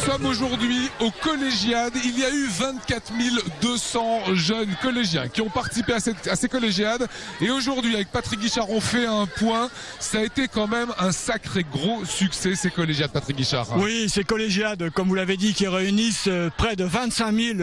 sommes aujourd'hui aux collégiades. Il y a eu 24 200 jeunes collégiens qui ont participé à ces collégiades. Et aujourd'hui, avec Patrick Guichard, on fait un point. Ça a été quand même un sacré gros succès, ces collégiades, Patrick Guichard. Oui, ces collégiades, comme vous l'avez dit, qui réunissent près de 25 000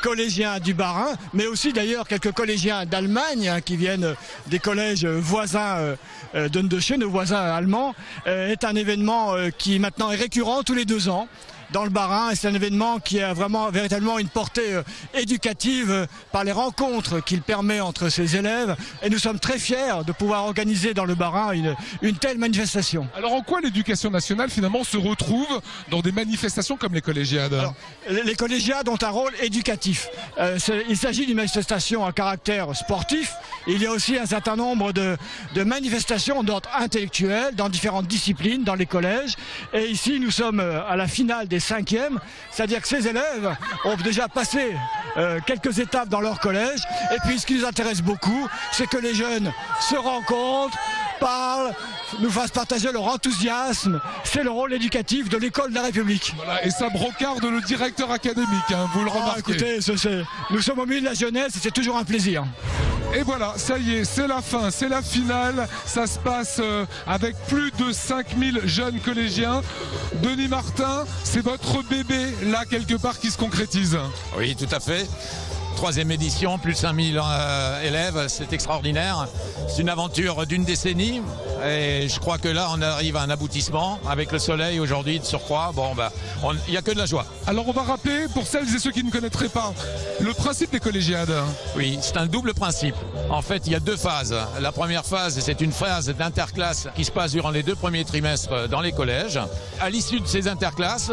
collégiens du Bas-Rhin, mais aussi d'ailleurs quelques collégiens d'Allemagne qui viennent des collèges voisins de chez nos voisins allemands, est un événement qui maintenant est récurrent tous les 2 ans dans le Bas-Rhin, et c'est un événement qui a vraiment véritablement une portée éducative par les rencontres qu'il permet entre ses élèves, et nous sommes très fiers de pouvoir organiser dans le Bas-Rhin une telle manifestation. Alors en quoi l'éducation nationale finalement se retrouve dans des manifestations comme les collégiades? Alors, les collégiades ont un rôle éducatif. Il s'agit d'une manifestation à caractère sportif. Il y a aussi un certain nombre de manifestations d'ordre intellectuel dans différentes disciplines dans les collèges, et ici nous sommes à la finale des 5e, c'est-à-dire que ces élèves ont déjà passé quelques étapes dans leur collège, et puis ce qui nous intéresse beaucoup, c'est que les jeunes se rencontrent, parlent, nous fassent partager leur enthousiasme. C'est le rôle éducatif de l'école de la République. Voilà, et ça brocarde le directeur académique, hein, vous le remarquez. Écoutez, nous sommes au milieu de la jeunesse et c'est toujours un plaisir. Et voilà, ça y est, c'est la fin, c'est la finale. Ça se passe avec plus de 5000 jeunes collégiens. Denis Martin, c'est votre bébé, là, quelque part, qui se concrétise. Oui, tout à fait. 3e édition, plus de 5000 élèves, c'est extraordinaire. C'est une aventure d'une décennie et je crois que là on arrive à un aboutissement avec le soleil aujourd'hui de surcroît. Bon, il n'y a que de la joie. Alors on va rappeler pour celles et ceux qui ne connaîtraient pas le principe des collégiades. Oui, c'est un double principe. En fait, il y a 2 phases. La première phase, c'est une phase d'interclasse qui se passe durant les 2 premiers trimestres dans les collèges. À l'issue de ces interclasses,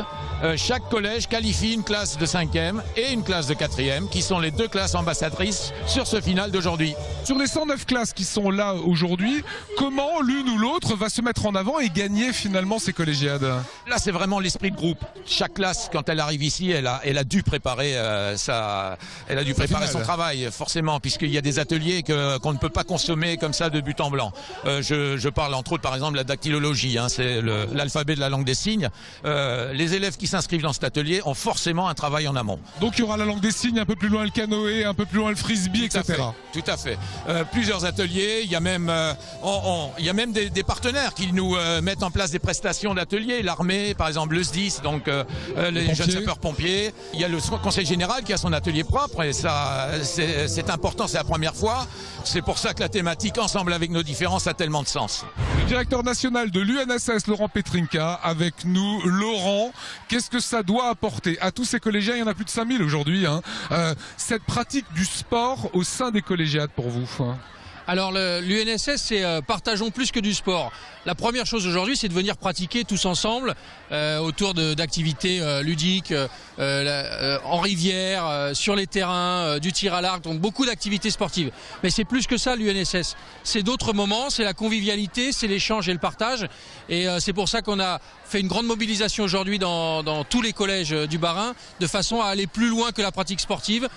chaque collège qualifie une classe de 5e et une classe de 4e qui sont les 2 classes ambassadrices sur ce final d'aujourd'hui. Sur les 109 classes qui sont là aujourd'hui, comment l'une ou l'autre va se mettre en avant et gagner finalement ces collégiades? Là, c'est vraiment l'esprit de groupe. Chaque classe, quand elle arrive ici, elle a dû préparer son travail, forcément, puisqu'il y a des ateliers qu'on ne peut pas consommer comme ça de but en blanc. Je parle entre autres, par exemple, de la dactylologie, hein, c'est l'alphabet de la langue des signes. Les élèves qui s'inscrivent dans cet atelier ont forcément un travail en amont. Donc il y aura la langue des signes, un peu plus loin le canoë, un peu plus loin le frisbee, etc. Tout à fait. Plusieurs ateliers, il y a même des partenaires qui nous mettent en place des prestations d'ateliers. L'armée, par exemple, le SDIS, donc les jeunes sapeurs-pompiers. Il y a le conseil général qui a son atelier propre, et ça, c'est important, c'est la première fois. C'est pour ça que la thématique Ensemble avec nos différences a tellement de sens. Le directeur national de l'UNSS, Laurent Petrinka, avec nous. Laurent, qu'est-ce que ça doit apporter à tous ces collégiens? Il y en a plus de 5000 aujourd'hui, hein. Cette pratique du sport au sein des collégiades pour vous? Alors l'UNSS, c'est partageons plus que du sport. La première chose aujourd'hui, c'est de venir pratiquer tous ensemble autour d'activités ludiques, en rivière, sur les terrains, du tir à l'arc, donc beaucoup d'activités sportives. Mais c'est plus que ça l'UNSS. C'est d'autres moments, c'est la convivialité, c'est l'échange et le partage. Et c'est pour ça qu'on a fait une grande mobilisation aujourd'hui dans tous les collèges du Bas-Rhin, de façon à aller plus loin que la pratique sportive.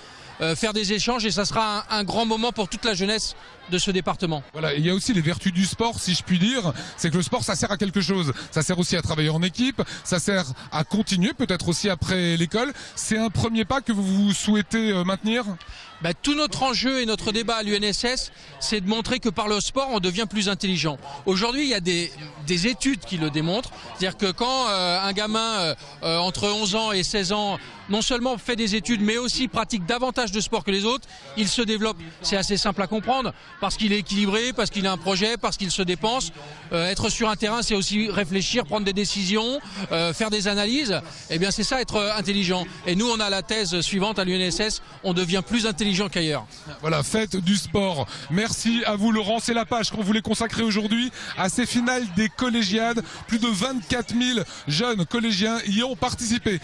Faire des échanges, et ça sera un grand moment pour toute la jeunesse de ce département. Voilà, il y a aussi les vertus du sport, si je puis dire. C'est que le sport, ça sert à quelque chose. Ça sert aussi à travailler en équipe, ça sert à continuer, peut-être aussi après l'école. C'est un premier pas que vous souhaitez maintenir? Tout notre enjeu et notre débat à l'UNSS, c'est de montrer que par le sport, on devient plus intelligent. Aujourd'hui, il y a des études qui le démontrent. C'est-à-dire que quand un gamin entre 11 ans et 16 ans, non seulement fait des études, mais aussi pratique davantage de sport que les autres, il se développe. C'est assez simple à comprendre, parce qu'il est équilibré, parce qu'il a un projet, parce qu'il se dépense. Être sur un terrain, c'est aussi réfléchir, prendre des décisions, faire des analyses. Eh bien, c'est ça, être intelligent. Et nous, on a la thèse suivante à l'UNSS, on devient plus intelligent qu'ailleurs. Voilà, faites du sport. Merci à vous Laurent, c'est la page qu'on voulait consacrer aujourd'hui à ces finales des collégiades. Plus de 24 000 jeunes collégiens y ont participé.